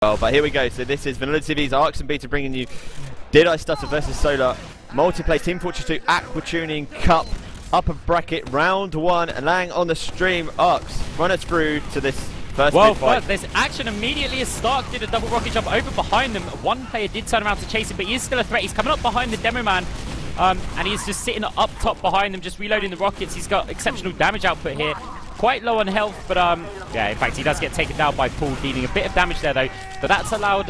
Oh, but here we go. So this is VanillaTV's Arx Beta bringing you Did I Stutter versus Solar multiplayer Team Fortress 2 Aqua Tuning Cup upper bracket round 1. And Lange on the stream. Arx, run us through to this first fight. There's action immediately as Stark did a double rocket jump over behind them. One player did turn around to chase him, but he is still a threat. He's coming up behind the demo man. And he's just sitting up top behind them, just reloading the rockets. He's got exceptional damage output here. Quite low on health, but yeah, in fact, he does get taken down by Paul, dealing a bit of damage there, though. But that's allowed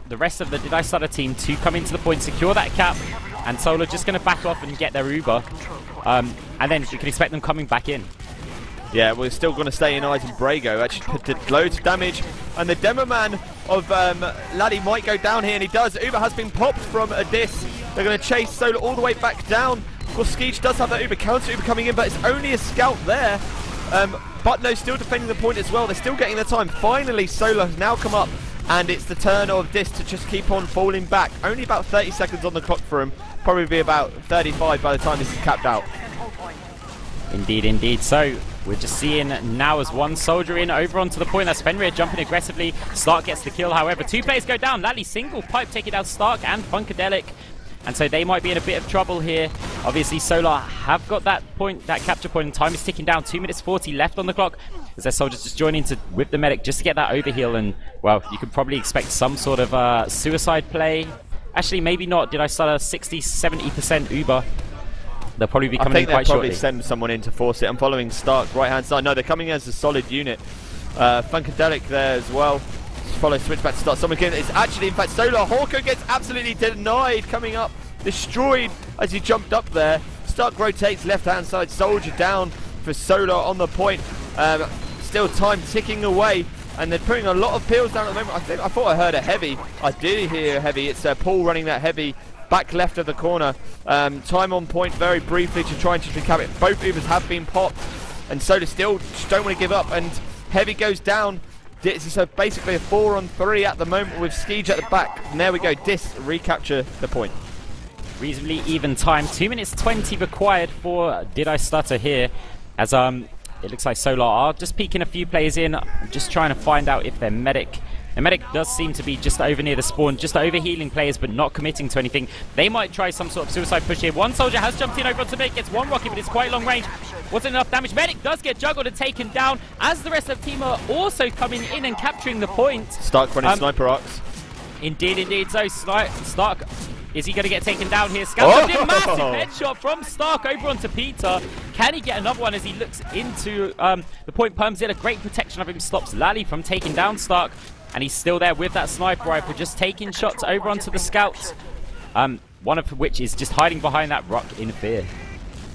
the rest of the Did I Stutter team to come into the point, secure that cap, and Solar just going to back off and get their Uber. And then you can expect them coming back in. Yeah, we're still going to stay in eyes, and Brago actually did loads of damage. And the demo man of Laddie might go down here, and he does. Uber has been popped from a Dis. They're going to chase Solar all the way back down. Of course, Skeech does have that Uber counter Uber coming in, but it's only a scout there. But no, still defending the point as well. They're still getting the time. Finally, Solar has now come up, and it's the turn of Dis to just keep on falling back. Only about 30 seconds on the clock for him. Probably be about 35 by the time this is capped out. Indeed, indeed. So we're just seeing now as one soldier in over onto the point. That's Fenrir jumping aggressively. Stark gets the kill, however. Two players go down. Lally single pipe taking out Stark and Funkadelic. And so they might be in a bit of trouble here. Obviously, Solar have got that point, that capture point, and time is ticking down. 2 minutes 40 left on the clock as their soldiers just join in with the medic just to get that overheal. And, well, you could probably expect some sort of suicide play. Actually, maybe not. Did I Stutter 60, 70% Uber? They'll probably be coming in quite shortly. I think they'll probably send someone in to force it. I'm following Stark right-hand side. No, they're coming as a solid unit. Funkadelic there as well. Follow switch back to start. Someone again. It's actually, in fact, Solar. Hawko gets absolutely denied coming up. Destroyed as he jumped up there. Stark rotates left-hand side. Soldier down for Solar on the point. Still time ticking away. And they're putting a lot of pills down at the moment. I thought I heard a heavy. I did hear a heavy. It's Paul running that heavy back left of the corner. Time on point very briefly to try and just recap it. Both Ubers have been popped. And Solar still just don't want to give up. And heavy goes down. So basically a 4-on-3 at the moment with Skeej at the back. And there we go. Dis recapture the point. Reasonably even time. 2 minutes 20 required for Did I Stutter here. As it looks like Solar are just peeking a few players in. Just trying to find out if their medic... The medic does seem to be just over near the spawn, just overhealing players, but not committing to anything. They might try some sort of suicide push here. One soldier has jumped in over onto Medic, gets one rocket, but it's quite long range. Wasn't enough damage. Medic does get juggled and taken down, as the rest of the team are also coming in and capturing the point. Stark running sniper Arx. Indeed, indeed. So Stark, is he going to get taken down here? Scout did massive headshot from Stark over onto Peter. Can he get another one as he looks into the point? Permzilla, great protection of him, stops Lally from taking down Stark. And he's still there with that sniper rifle, just taking shots over onto the scouts. One of which is just hiding behind that rock in fear.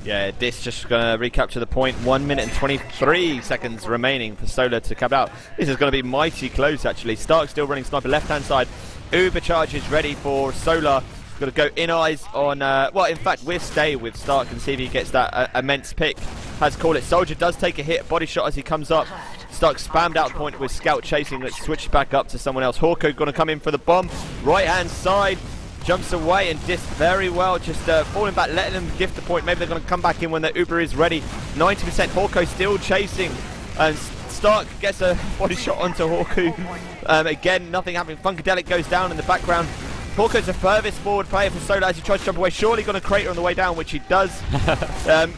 Yeah, Dis just going to recapture the point. 1 minute and 23 seconds remaining for Solar to cap out. This is going to be mighty close, actually. Stark still running sniper left-hand side. Uber charge is ready for Solar. Got to go in eyes on... well, in fact, we'll stay with Stark and see if he gets that immense pick. Has called it. Soldier does take a hit. Body shot as he comes up. Stark spammed out point with Scout chasing. Let's switch back up to someone else. Hawko going to come in for the bomb. Right-hand side. Jumps away and Dis very well. Just falling back, letting them gift the point. Maybe they're going to come back in when the Uber is ready. 90%. Hawko still chasing. And Stark gets a body shot onto Hawko. Again, nothing happening. Funkadelic goes down in the background. Hawko's the furthest forward player for Solar as he tries to jump away. Surely going to crater on the way down, which he does.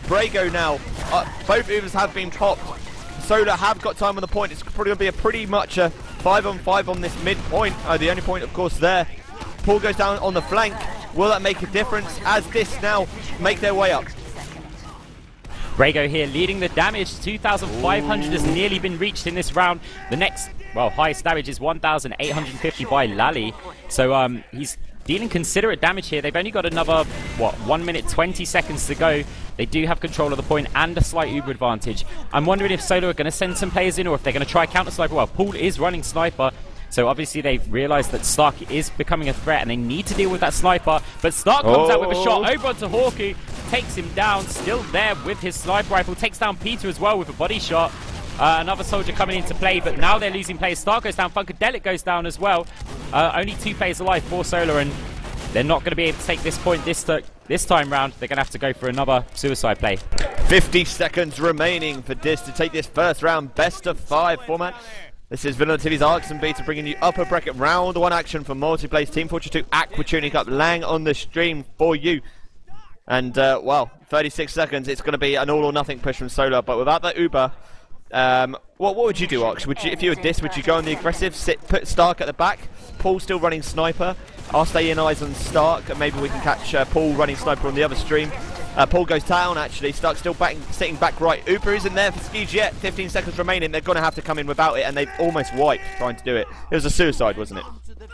Brago now. Both Ubers have been popped. Solar have got time on the point. It's probably going to be a pretty much a 5-on-5 on this mid-point. The only point, of course, there. Paul goes down on the flank. Will that make a difference as Dis now make their way up? Brago here leading the damage. 2,500 has nearly been reached in this round. The next, well, highest damage is 1,850 by Lally. So he's dealing considerate damage here. They've only got another, what, 1 minute 20 seconds to go. They do have control of the point and a slight Uber advantage. I'm wondering if Solar are going to send some players in or if they're going to try counter sniper. Well, Paul is running sniper. So obviously they've realised that Stark is becoming a threat and they need to deal with that sniper. But Stark comes out with a shot over onto Hawku, takes him down, still there with his sniper rifle, takes down Peter as well with a body shot. Another soldier coming into play, but now they're losing players. Stark goes down, Funkadelic goes down as well. Only 2 players alive for Solar, and they're not going to be able to take this point this time round. They're going to have to go for another suicide play. 50 seconds remaining for Dis to take this first round best of 5 format. This is VanillaTV's Arx Beta bringing you upper bracket round 1 action for multiplayer. Team Fortress 2 Aqua tuning up Lange on the stream for you. And, well, 36 seconds, it's going to be an all or nothing push from Solar, but without that Uber, what would you do, Arx? Would you, if you were this, would you go on the aggressive, put Stark at the back, Paul still running Sniper, I'll stay in eyes on Stark, and maybe we can catch Paul running Sniper on the other stream. Paul goes down actually, Stark still sitting back right. Uber isn't there for Skiege yet, 15 seconds remaining, they're going to have to come in without it, and they've almost wiped trying to do it. It was a suicide, wasn't it?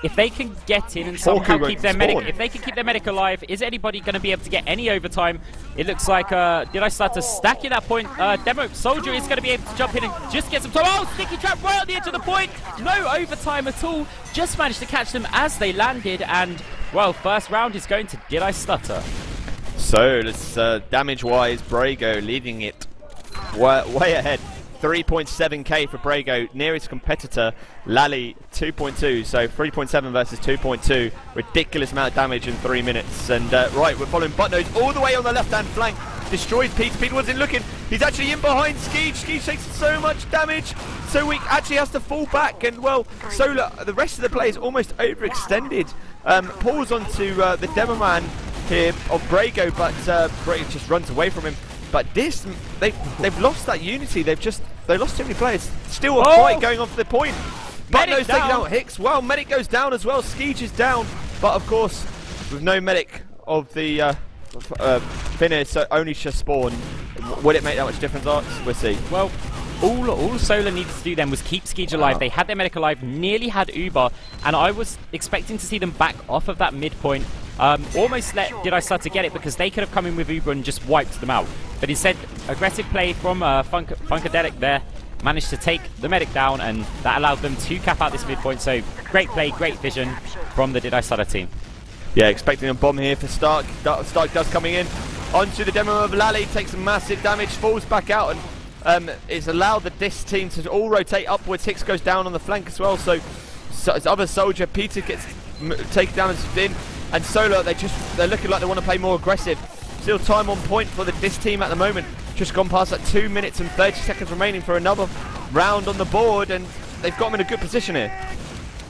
If they can get in and somehow keep their medic, if they can keep their medic alive, is anybody going to be able to get any overtime? It looks like, did I start to stack at that point? Demo Soldier is going to be able to jump in and just get some time. Oh, sticky trap right on the edge of the point. No overtime at all. Just managed to catch them as they landed, and, well, first round is going to Did I Stutter? So, let's damage-wise, Brago leading it way ahead. 3.7k for Brago, nearest competitor, Lally 2.2, so 3.7 versus 2.2, ridiculous amount of damage in 3 minutes. And right, we're following Buttnose all the way on the left-hand flank, destroys Peter. Peter wasn't looking, he's actually in behind Skiege. Skiege takes so much damage, so he actually has to fall back, and well, Solar, the rest of the play is almost overextended. Paul's onto the demo man here of Brago, but Brago just runs away from him. But this, they've lost that unity. They lost too many players. Still a fight going on for the point. Buttnose taking out Hicks. Well, medic goes down as well. Skiege is down, but of course, with no medic of the finish, so only just spawn. Would it make that much difference, Arx? We'll see. Well, all Solar needed to do then was keep Skiege alive. They had their medic alive, nearly had Uber, and I was expecting to see them back off of that midpoint. Almost let Did I Start to get it, because they could have come in with Uber and just wiped them out. But instead, aggressive play from Funkadelic there, managed to take the medic down, and that allowed them to cap out this midpoint. So great play, great vision from the Did I Stutter team. Yeah, expecting a bomb here for Stark. Stark does coming in onto the demo of Lally, takes some massive damage, falls back out, and it's allowed the Dis team to all rotate upwards. Hicks goes down on the flank as well, so his other soldier, Peter, gets taken down and spin. And Solar, they're looking like they want to play more aggressive. Still time on point for the Dis team at the moment. Just gone past that 2 minutes and 30 seconds remaining for another round on the board, and they've got them in a good position here.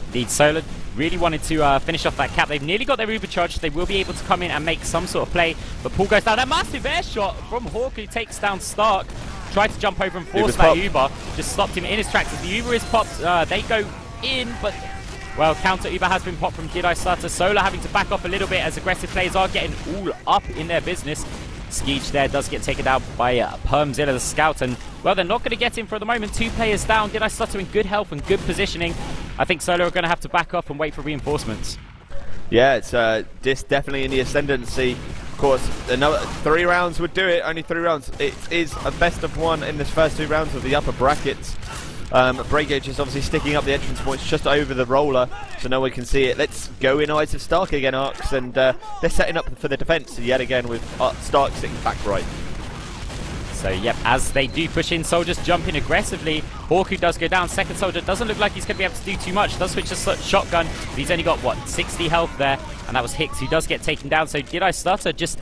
Indeed, Solar really wanted to finish off that cap. They've nearly got their Uber charge. They will be able to come in and make some sort of play. But Paul goes down. A massive air shot from Hawk, who takes down Stark. Tried to jump over and force that Uber. Just stopped him in his tracks. As the Uber is popped, they go in, but... well, counter Uber has been popped from Did I Stutter. Solar having to back off a little bit as aggressive players are getting all up in their business. Skiege there does get taken down by Permzilla, the scout, and well, they're not going to get him for the moment. 2 players down. Did I Stutter in good health and good positioning. I think Solar are going to have to back off and wait for reinforcements. Yeah, it's Dis definitely in the ascendancy. Of course, another 3 rounds would do it. Only 3 rounds. It is a best of 1 in this first 2 rounds of the upper brackets. Brago just obviously sticking up the entrance points just over the roller, so no one can see it. Let's go in eyes of Stark again, Arx, and they're setting up for the defense yet again with Stark sitting back right. So, yep, as they do push in, soldiers jump in aggressively. Hawku does go down. Second soldier doesn't look like he's going to be able to do too much. Does switch to shotgun. He's only got, what, 60 health there, and that was Hicks who does get taken down. So, Did I Stutter just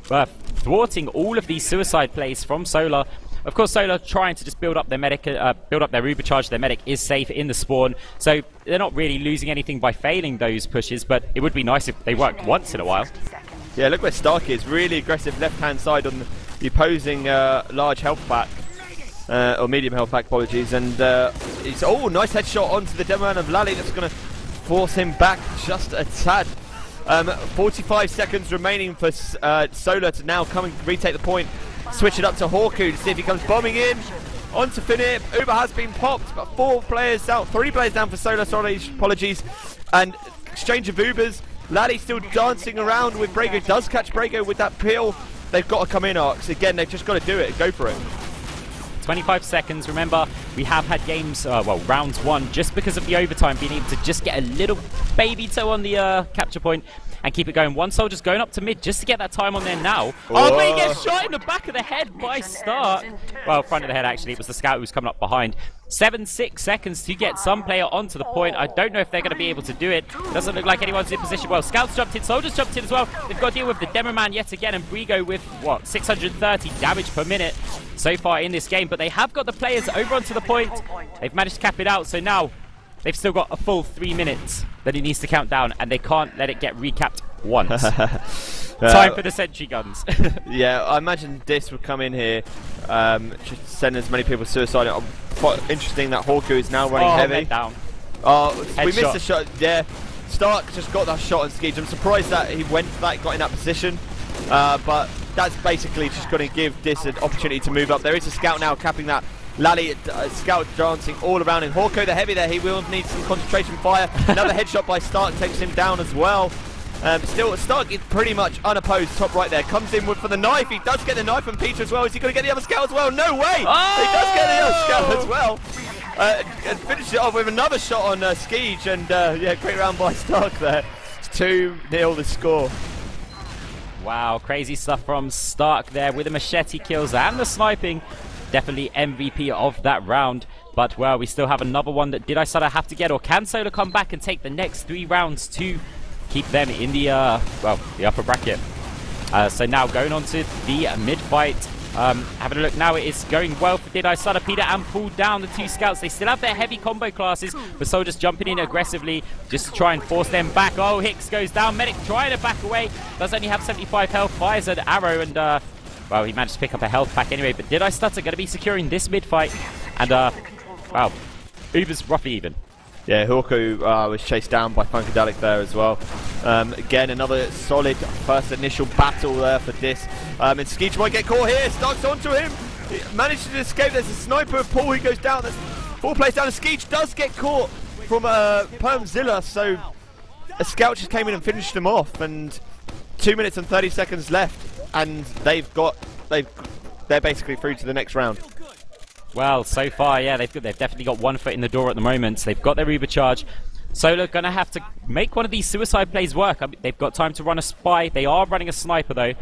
thwarting all of these suicide plays from Solar. Of course, Solar trying to just build up their medic, build up their Uber charge. Their medic is safe in the spawn, so they're not really losing anything by failing those pushes, but it would be nice if they worked once in a while. Yeah, look where Stark is. Really aggressive left-hand side on the opposing large health pack, or medium health pack, apologies. And it's nice headshot onto the demo man of Lally. That's going to force him back just a tad. 45 seconds remaining for Solar to now come and retake the point. Switch it up to Hawku to see if he comes bombing in. On to Finip. Uber has been popped, but 4 players out. 3 players down for Solar, sorry, apologies. And exchange of Ubers. Lally still dancing around with Brago. Does catch Brago with that peel. They've got to come in, Arx. Again, they've just got to do it. Go for it. 25 seconds. Remember, we have had games, well, rounds 1, just because of the overtime, being able to just get a little baby toe on the capture point and keep it going. One soldier's going up to mid just to get that time on there now. Oh, but he gets shot in the back of the head by Stark. Well, front of the head, actually. It was the scout who was coming up behind. 7-6 seconds to get some player onto the point. I don't know if they're going to be able to do it. Doesn't look like anyone's in position. Well, Scouts jumped in, Soldiers jumped in as well. They've got to deal with the Demo Man yet again, and Brigo with, what, 630 damage per minute so far in this game. But they have got the players over onto the point. They've managed to cap it out, so now they've still got a full 3 minutes that it needs to count down, and they can't let it get recapped once. Time for the sentry guns. Yeah, I imagine Dis would come in here, just send as many people suicide. Quite interesting that Hawku is now running heavy. Down. We missed the shot. Yeah, Stark just got that shot on Skeege. I'm surprised that he went for that, got in that position. But that's basically just going to give Dis an opportunity to move up. There is a scout now capping that. Lally, scout dancing all around him. Hawko the heavy there, he will need some concentration fire. Another headshot by Stark takes him down as well. Still, Stark is pretty much unopposed, top right there. Comes in for the knife. He does get the knife from Peter as well. Is he going to get the other scout as well? No way! Oh! He does get the other scout as well. And finishes it off with another shot on Skeege. And yeah, great round by Stark there. It's 2-0 the score. Wow, crazy stuff from Stark there with the machete kills and the sniping. Definitely MVP of that round. But, well, we still have another one that did I Sutter have to get, or can Solar come back and take the next 3 rounds to keep them in the, well, the upper bracket. So now going on to the mid-fight. Having a look now, it is going well for Did I Sutter. Peter and pulled down the 2 scouts. They still have their heavy combo classes, but Soldiers jumping in aggressively just to try and force them back. Oh, Hicks goes down. Medic trying to back away. Does only have 75 health. Fires an arrow and, well, he managed to pick up a health pack anyway. But Did I Stutter going to be securing this mid-fight? And, wow, Uber's roughly even. Yeah, Hawku was chased down by Funkadelic there as well. Again, another solid first initial battle there for Dis. And Skeege might get caught here. Starks onto him. He managed to escape. There's a sniper of Paul who goes down. There's 4 players down. And Skeege does get caught from Permzilla. So a scout just came in and finished him off. And 2 minutes and 30 seconds left. And they're basically through to the next round. Well, so far, yeah, they've definitely got 1 foot in the door at the moment. So they've got their Uber charge. Solar going to have to make one of these suicide plays work. I mean, they've got time to run a spy. They are running a sniper, though.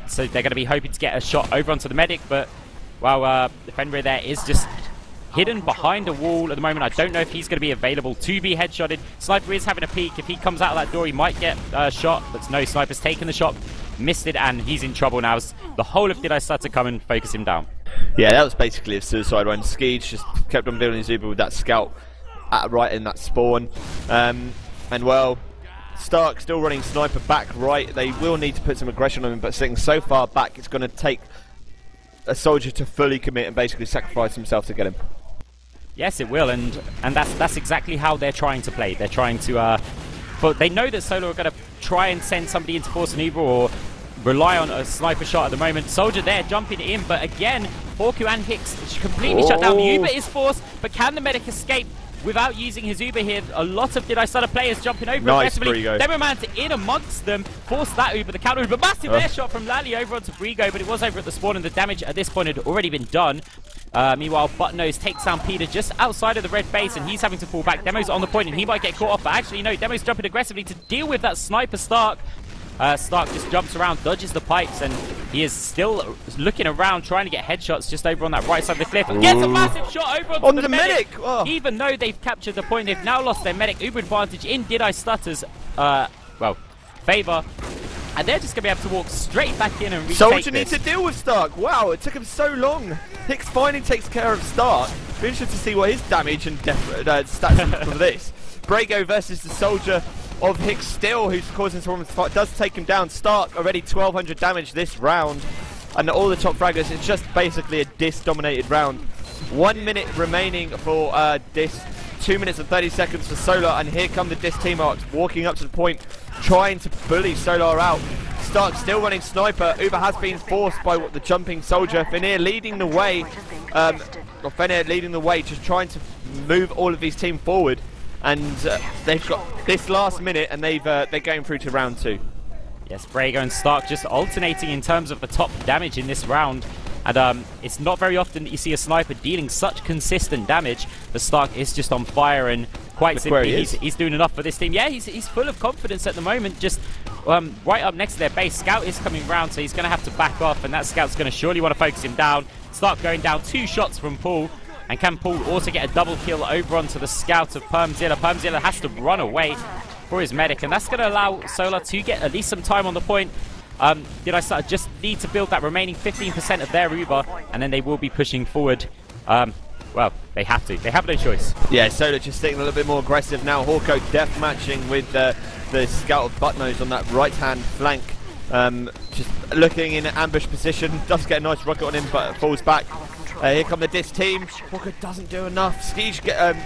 So they're going to be hoping to get a shot over onto the medic. But, well, the Fenrir there is just hidden behind a wall at the moment. I don't know if he's going to be available to be headshotted. Sniper is having a peek. If he comes out of that door, he might get shot. But no, Sniper's taken the shot, missed it, and he's in trouble now. As the whole of Did I Start to come and focus him down. Yeah, that was basically a suicide run. Skeege just kept on building his Uber with that scout right in that spawn. And well, Stark still running sniper back right. They will need to put some aggression on him, but sitting so far back, it's going to take a soldier to fully commit and basically sacrifice himself to get him. Yes, it will, and that's exactly how they're trying to play. They're trying to, but they know that Solo are going to try and send somebody into force an Uber or rely on a sniper shot at the moment. Soldier there jumping in, but again, Hawku and Hicks completely shut down. The Uber is forced, but can the medic escape without using his Uber here? A lot of Did I Stutter players jumping over aggressively. Demoman's in amongst them, forced that Uber, the counter Uber. Massive air shot from Lally over onto Brigo, but it was over at the spawn, and the damage at this point had already been done. Meanwhile, Buttnose takes down Peter just outside of the red base, and he's having to fall back. Demo's on the point, and he might get caught off, but actually, no, Demo's jumping aggressively to deal with that sniper Stark. Stark just jumps around, dodges the pipes, and he is still looking around, trying to get headshots just over on that right side of the cliff. And gets a massive shot over onto the medic! Oh. Even though they've captured the point, they've now lost their medic. Uber advantage in Did I Stutter's, well, favour. And they're just going to be able to walk straight back in and retake Soldier needs to deal with Stark. Wow, it took him so long. Hicks finally takes care of Stark. Be interested to see what his damage and stats are for this. Brago versus the Soldier of Hicks still, who's causing some problems, does take him down. Stark already 1200 damage this round, and all the top fraggers. It's just basically a Dis-dominated round. 1 minute remaining for Dis, 2 minutes and 30 seconds for Solar, and here come the Dis team Arx walking up to the point, trying to bully Solar out. Stark still running sniper. Uber has been forced by the jumping Soldier. Fenrir leading the way, just trying to move all of these team forward. And they've got this last minute, and they're going through to round 2. Yes, Brago and Stark just alternating in terms of the top damage in this round. And it's not very often that you see a sniper dealing such consistent damage. But Stark is just on fire, and quite simply, he's doing enough for this team. Yeah, he's full of confidence at the moment. Just right up next to their base, Scout is coming round, so he's going to have to back off, and that Scout's going to surely want to focus him down. Stark going down 2 shots from Paul. And can Paul also get a double kill over onto the scout of Permzilla? Permzilla has to run away for his medic, and that's going to allow Solar to get at least some time on the point. Did I start? Just need to build that remaining 15% of their Uber, and then they will be pushing forward. Well, they have to. They have no choice. Yeah, Solar just sitting a little bit more aggressive now. Hawko death matching with the scout of Buttnose on that right-hand flank. Just looking in ambush position. Does get a nice rocket on him, but falls back. Here come the Dis team. Hawko doesn't do enough. Skeege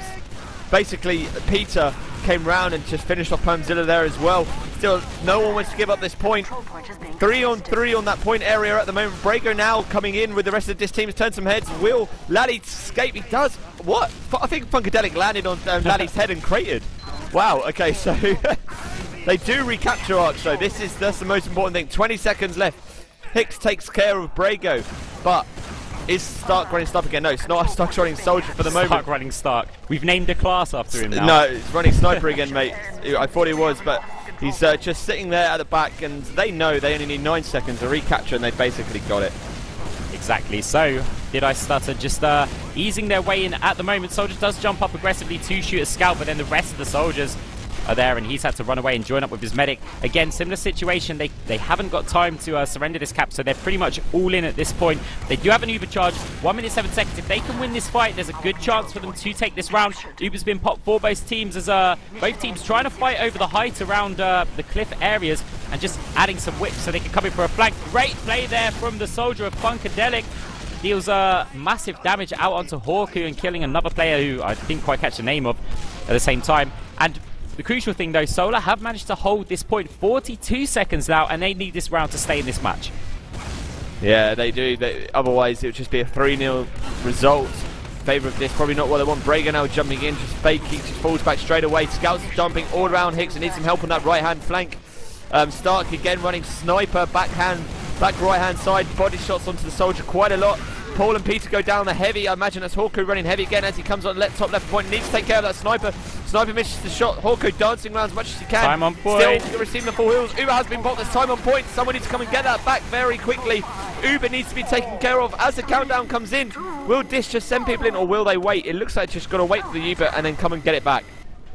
basically, Peter came round and just finished off Permzilla there as well. Still, no one wants to give up this point. 3 on 3 on that point area at the moment. Brago now coming in with the rest of this team. Turn some heads. Will Laddie escape? He does. What? I think Funkadelic landed on Laddie's head and cratered. Wow, okay, so they do recapture Arx, so that's the most important thing. 20 seconds left. Hicks takes care of Brago, but is Stark running Stark again? No, it's not. Stark's running Soldier for the moment. Stark running Stark. We've named a class after him now. No, it's running Sniper again, mate. I thought he was, but he's just sitting there at the back, and they know they only need 9 seconds to recapture, and they've basically got it. Exactly. So, Did I Stutter just easing their way in at the moment. Soldier does jump up aggressively to shoot a scout, but then the rest of the soldiers are there, and he's had to run away and join up with his medic. Again, similar situation. They haven't got time to surrender this cap, so they're pretty much all in at this point. They do have an Uber charge. 1 minute 7 seconds. If they can win this fight, there's a good chance for them to take this round. Uber's been popped for both teams as both teams trying to fight over the height around the cliff areas and just adding some whips so they can come in for a flank. Great play there from the soldier of Funkadelic. Deals massive damage out onto Hawku and killing another player who I didn't quite catch the name of at the same time. And the crucial thing though, Solar have managed to hold this point 42 seconds now, and they need this round to stay in this match. Yeah, they do. Otherwise, it would just be a 3-0 result. Favour of this, probably not what they want. Brago now jumping in, just faking, just falls back straight away. Scouts jumping all around Hicks and needs some help on that right-hand flank. Stark again running Sniper, back right-hand side, body shots onto the soldier quite a lot. Paul and Peter go down the heavy. I imagine that's Hawku running heavy again as he comes on top left point. Needs to take care of that Sniper. Sniper misses the shot. Hawku dancing around as much as he can. Time on point. Still receiving the full heals. Uber has been bought. There's time on point. Someone needs to come and get that back very quickly. Uber needs to be taken care of as the countdown comes in. Will Dish just send people in, or will they wait? It looks like just got to wait for the Uber and then come and get it back.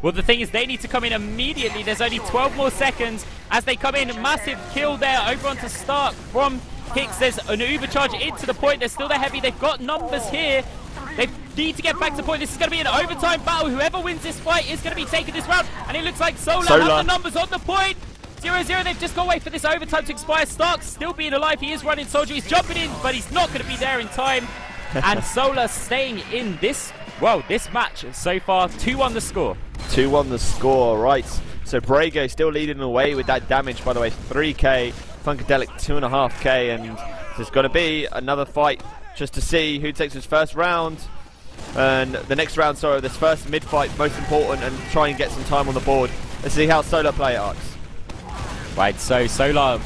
Well, the thing is, they need to come in immediately. There's only 12 more seconds as they come in. Massive kill there over onto Stark from Hicks. There's an Uber charge into the point. They're still there heavy. They've got numbers here. They need to get back to the point. This is going to be an overtime battle. Whoever wins this fight is going to be taking this round. And it looks like Solar have the numbers on the point. 0-0. They've just got to wait for this overtime to expire. Stark still being alive. He is running Soldier. He's jumping in, but he's not going to be there in time. And Solar staying in this, well, this match so far. 2-1 the score. 2-1 the score, right. So Brago still leading the way with that damage, by the way. 3k, Funkadelic 2.5k, and there's going to be another fight just to see who takes his first round. And the next round, sorry, this first mid-fight, most important, and try and get some time on the board. Let's see how Solar play Arx. Right, so Solar,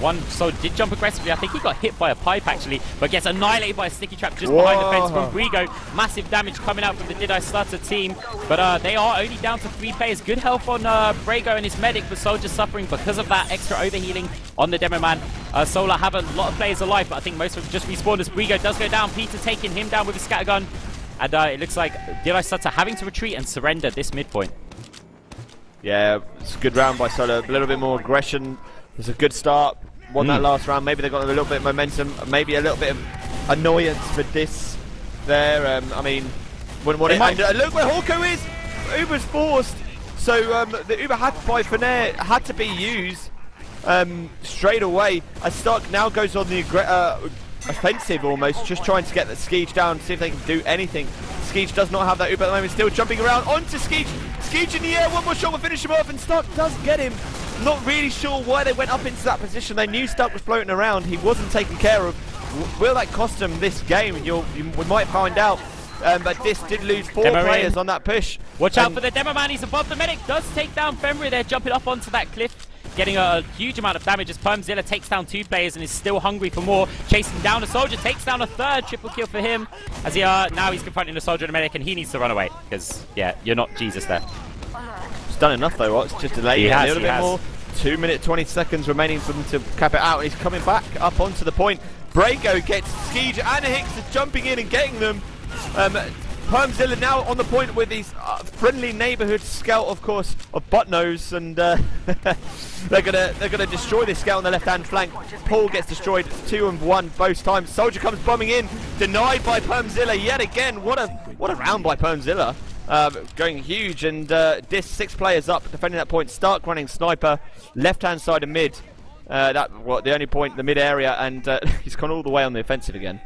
did jump aggressively. I think he got hit by a pipe actually, but gets annihilated by a sticky trap just behind the fence from Brigo. Massive damage coming out from the Did I Stutter team, but they are only down to 3 players. Good health on Brago and his medic, but Soldier suffering because of that extra overhealing on the Demo Man. Solar have a lot of players alive, but I think most of them just respawned as Brigo does go down. Peter taking him down with a scattergun, and it looks like Did I Stutter having to retreat and surrender this midpoint. Yeah, it's a good round by Solar. A little bit more aggression. It's a good start. Won that last round. Maybe they got a little bit of momentum. Maybe a little bit of annoyance for this there. I mean, wouldn't want it. Look where Hawko is. Uber's forced. So the Uber had by Finnair had to be used straight away. As Stark now goes on the offensive almost, just trying to get the Skeege down, see if they can do anything. Skeege does not have that Uber at the moment. Still jumping around onto Skeege. Skeege in the air. One more shot will finish him off, and Stark does get him. Not really sure why they went up into that position. They knew Stark was floating around. He wasn't taken care of. Will that cost him this game? We might find out. But this did lose 4 players on that push. Watch out for the Demo Man. He's above the medic. Does take down Fenrir there, jumping up onto that cliff. Getting a huge amount of damage as Permzilla takes down 2 players and is still hungry for more. Chasing down a soldier, takes down a 3rd. Triple kill for him. As he now he's confronting the soldier and a medic, and he needs to run away. Because, yeah, you're not Jesus there. He's done enough though, Arx. Just delayed a little bit more. 2 minutes 20 seconds remaining for them to cap it out, and he's coming back up onto the point. Brago gets Skeege and Hicks jumping in and getting them. Permzilla now on the point with his friendly neighborhood scout, of course, of Buttnose, and they're gonna destroy this scout on the left-hand flank. Paul gets destroyed 2 and 1 both times. Soldier comes bombing in, denied by Permzilla yet again. What a round by Permzilla. Going huge, and Dis 6 players up defending that point. Stark running sniper, left-hand side of mid. The only point, the mid area, and he's gone all the way on the offensive again.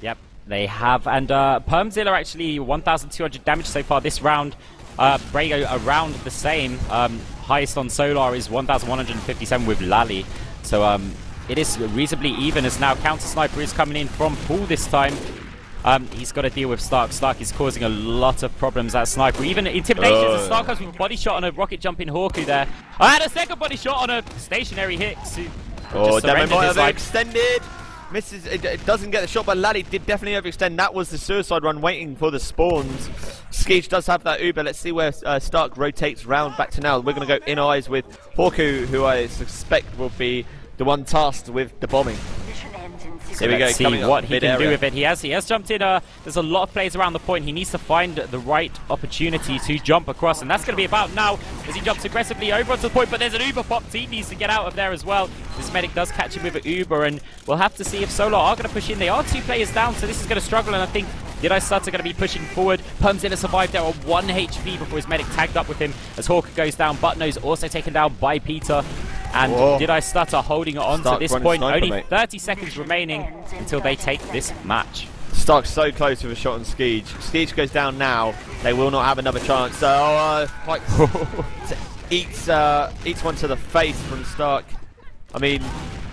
Yep, they have, and Permzilla actually 1,200 damage so far this round. Brago around the same. Highest on Solar is 1,157 with Lally. So it is reasonably even, as now Counter Sniper is coming in from Paul this time. He's got to deal with Stark. Stark is causing a lot of problems at Sniper. Even Intimidation, as Stark comes with a body shot on a rocket jumping Hawku there. I had a second body shot on a stationary Hicks. Demo might have extended. Misses, it doesn't get the shot, but Lally did definitely overextend. That was the suicide run waiting for the spawns. Skeech does have that Uber. Let's see where Stark rotates round back to now. We're going to go in eyes with Hawku, who I suspect will be the one tasked with the bombing. So here we go. See what he can do with it. He has jumped in. There's a lot of players around the point. He needs to find the right opportunity to jump across, and that's going to be about now as he jumps aggressively over onto the point. But there's an Uber pop. So he needs to get out of there as well. This medic does catch him with an Uber, and we'll have to see if Solar are going to push in. They are 2 players down, so this is going to struggle, and I think VanillaTV are going to be pushing forward. Permzilla survived there on 1 HP before his medic tagged up with him as Hawker goes down. Buttnose also taken down by Peter. And VanillaTV holding it on to this point. Only 30 seconds remaining until they take this match. Stark's so close with a shot on Skeech. Skeech goes down now. They will not have another chance. Quite eats one to the face from Stark. I mean,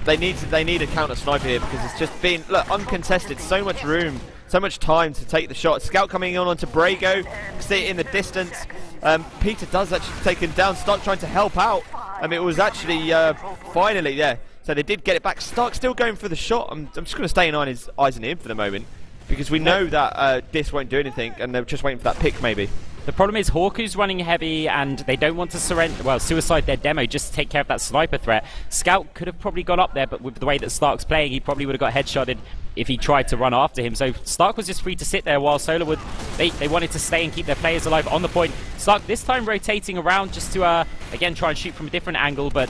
they need a counter sniper here, because it's just been uncontested. So much room, so much time to take the shot. Scout coming on onto Brago. See it in the distance. Peter does actually take him down. Stark trying to help out. It was actually finally there. So they did get it back. Stark still going for the shot. I'm just going to stay on his eyes and ears for the moment, because we know that Dis won't do anything, and they're just waiting for that pick maybe. The problem is Hawku's running heavy, and they don't want to surrender, well, suicide their demo just to take care of that sniper threat. Scout could have probably gone up there, but with the way that Stark's playing, he probably would have got headshotted if he tried to run after him. So Stark was just free to sit there while Solar would... They wanted to stay and keep their players alive on the point. Stark this time rotating around just to, again, try and shoot from a different angle, but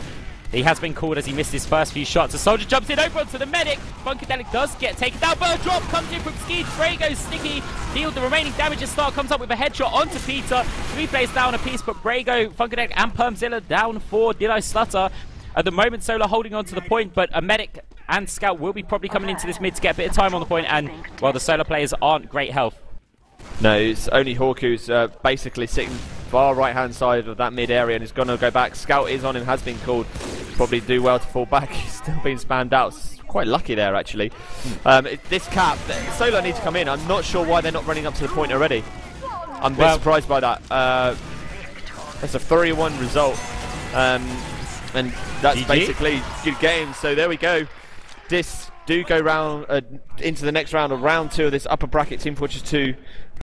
he has been called as he missed his first few shots. The Soldier jumps in over onto the medic. Funkadelic does get taken down, but a drop comes in from Skeech. Brago, Sticky, deal the remaining damage as Stark comes up with a headshot onto Peter. 3 plays down a piece, but Brago, Funkadelic and Permzilla down for VanillaTV. At the moment, Solar holding on to the point, but a medic and Scout will be probably coming into this mid to get a bit of time on the point, and, well, the Solar players aren't great health. No, it's only Hawk who's basically sitting far right-hand side of that mid area and is going to go back. Scout is on him, has been called. Probably do well to fall back. He's still being spammed out. Quite lucky there, actually. This cap, Solar needs to come in. I'm not sure why they're not running up to the point already. I'm a bit surprised by that. That's a 3-1 result. And that's basically good game. So there we go. This do go round into the next round of round 2 of this upper bracket Team Fortress 2